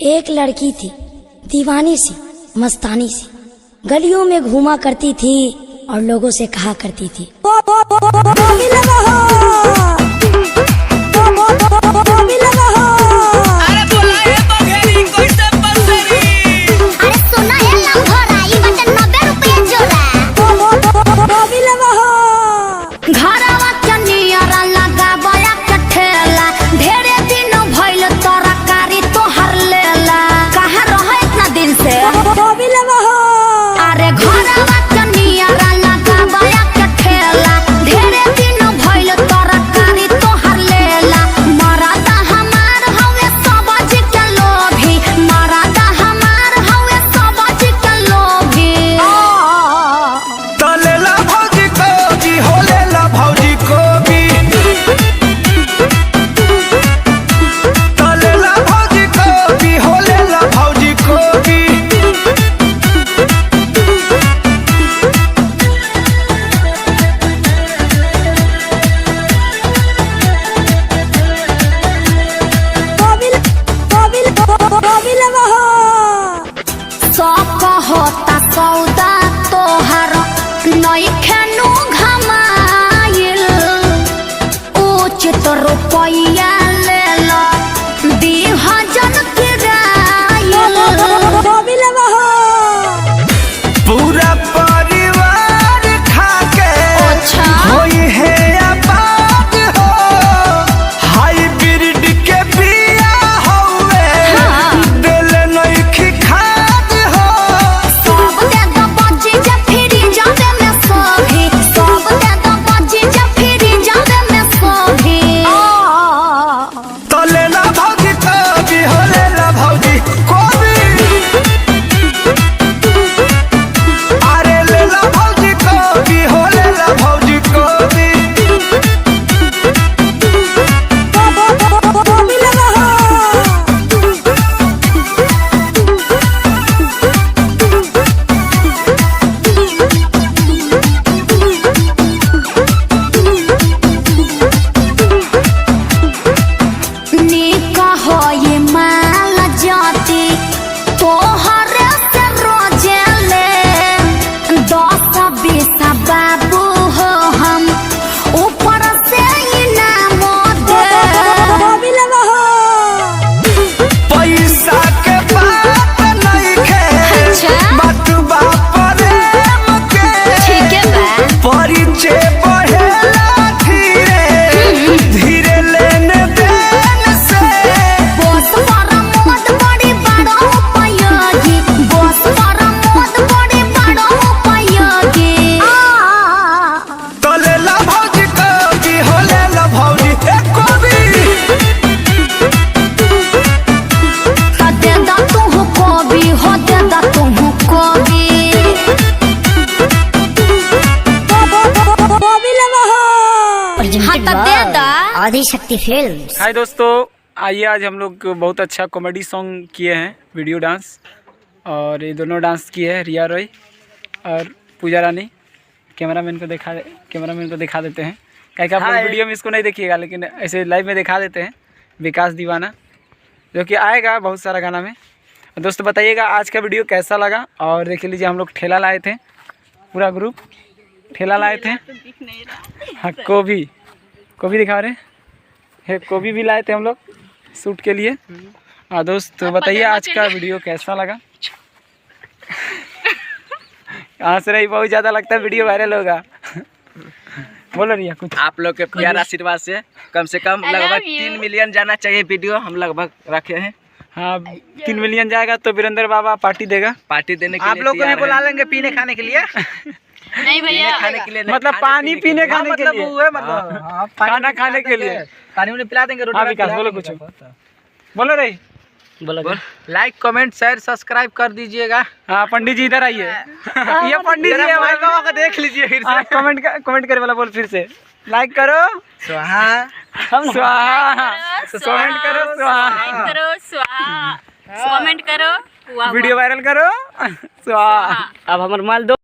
एक लड़की थी दीवानी सी मस्तानी सी, गलियों में घूमा करती थी और लोगों से कहा करती थी होता सौदा तोहर नइखेनु घमाइल, उचित रुपया ले लो दिहजन किराइल। पूरा परिवार खाके होई है आबाद हो, हाइब्रिड के बिया होवे दिल नइखी खाद हो। सब दे दो बजी जे फिरी जावे में सोभी, सब दे दो बजी जे फिरी जावे में सोभी। तो लेला भौजी कभी हो लेला भौजी कोभी, अरे लेला भौजी कभी हो लेला भौजी कोभी। निका हो ये माल जाती तोहर से रोजे ले, 10-20 बाबू हो हम ऊपर से इनाम दे। पैसा के बात नइखे, बात बा प्रेम के। ठीक है बा। परिचय बढ़ेला धीरे धीरे लेने देन से। बोस पर मोद बड़ी बड़ो उपयोगी, बोस पर मोद बड़ी बड़ो उपयोगी। तो लेला भौजी कभी हो लेला भौजी कोभी, दे दा तुहु कोबी हो, दे दा तुहु कोबी। हाँ तो दे दा। आदिशक्ति फिल्म्स। हाय दोस्तों, आइए आज हम लोग बहुत अच्छा कॉमेडी सॉन्ग किए हैं, वीडियो डांस। और ये दोनों डांस किए हैं रिया रॉय और पूजा रानी। कैमरामैन को दिखा देते हैं, क्या आप लोग वीडियो में इसको नहीं देखिएगा लेकिन ऐसे लाइव में दिखा देते हैं। विकास दीवाना जो कि आएगा बहुत सारा गाना में। दोस्तों बताइएगा आज का वीडियो कैसा लगा। और देख लीजिए हम लोग ठेला लाए थे, पूरा ग्रुप ठेला लाए थे। हाँ कोभी दिखा रहे हैं, कोभी भी लाए थे हम लोग शूट के लिए। हाँ दोस्त बताइए आज का वीडियो कैसा लगा। हंस रही बहुत ज़्यादा, लगता है वीडियो वायरल होगा। बोलो रिया कुछ। आप लोग के प्यार आशीर्वाद से कम लगभग 3 मिलियन जाना चाहिए वीडियो, हम लगभग रखे हैं। हाँ 3 मिलियन जाएगा तो वीरेंद्र बाबा पार्टी देगा। पार्टी देने के लिए आप लोग को भी बुला लेंगे पीने खाने के लिए। नहीं भैया, खाने के लिए नहीं, मतलब पानी पीने खाने के लिए, मतलब खाना खाने के लिए पानी उन्हें पिला देंगे। हाँ विकास बोलो कुछ, बोलो रही बोलो। लाइक कमेंट शेयर सब्सक्राइब कर दीजिएगा। हाँ पंडित जी इधर आइए। ये पंडित जी है, बाबा को देख लीजिए फिर से। कमेंट करे वाला बोल फिर से। लाइक करो स्वाहा, स्वाहा, कमेंट करो स्वाहा, करो स्वाहा, कमेंट करो, वीडियो वायरल करो स्वाहा। अब हमारे माल दो।